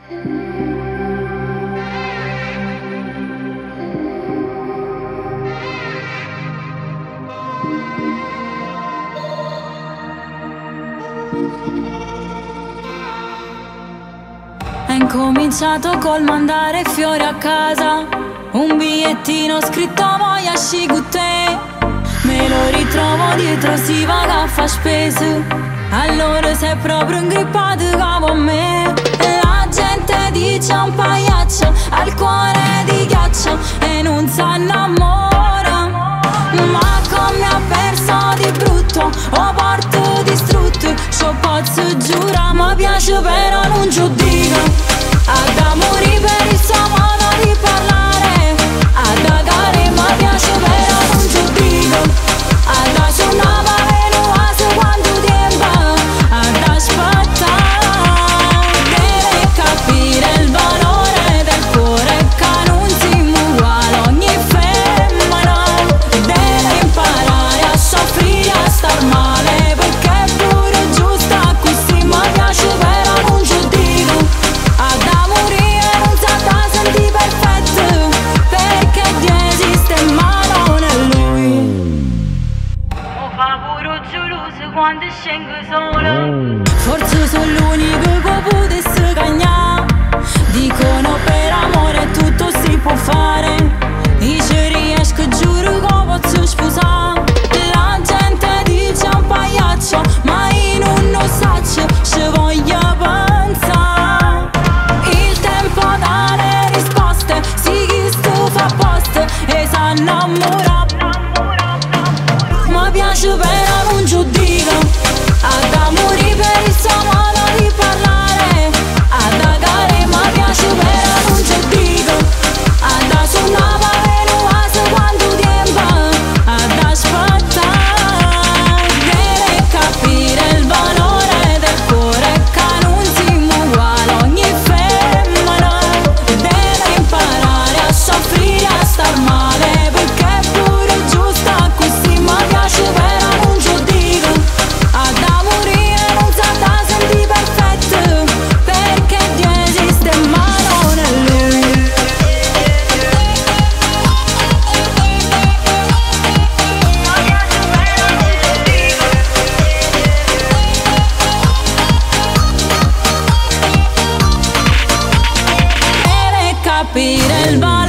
È incominciato col mandare fiori a casa, un bigliettino scritto voglio asci con te. Me lo ritrovo dietro si va che fa spese, allora sei proprio ingrippato con me. La gente dice un pagliaccio, al cuore di ghiaccio e non si innamora. Ma come ha perso di brutto, o porto distrutto, ciò posso giurare, mi piace però non giudico. Ad morire per il suo modo di parlare, ad agare mi piace però non giudico. Ad suonava venuato quanto tempo, ad aspettare. Deve capire il valore del cuore che non si uguale ogni femmina. Deve imparare a soffrire, a star male, perché è pure giusta così, mi piace però non giudico. Ad morire non sa da senti perfetto, perché esiste mano in lui. Mo fa pure geloso quando scengo solo, forse sono l'unico che potesse cagnare. Dicono per amore tutto si può fare, io ci riesco, giuro che posso sposare. La gente dice un pagliaccio, ma io non lo saccio, ci voglio pensare. Il tempo dà le risposte, sì chi stufa apposta e sa innamorare. Mi piace però non giudico. Ad morire per il suo modo di parlare, ad agare mi piace però non giudico. Ad suonava venuato quanto tempo, ad aspettare. Deve capire il valore del cuore che non si uguale ogni femmina. Deve imparare a soffrire, a star male, perché è pure giusta così, mi piace però non giudico. Ad morire non sa da senti perfetto, perché esiste mano in lui. Deve capire il valore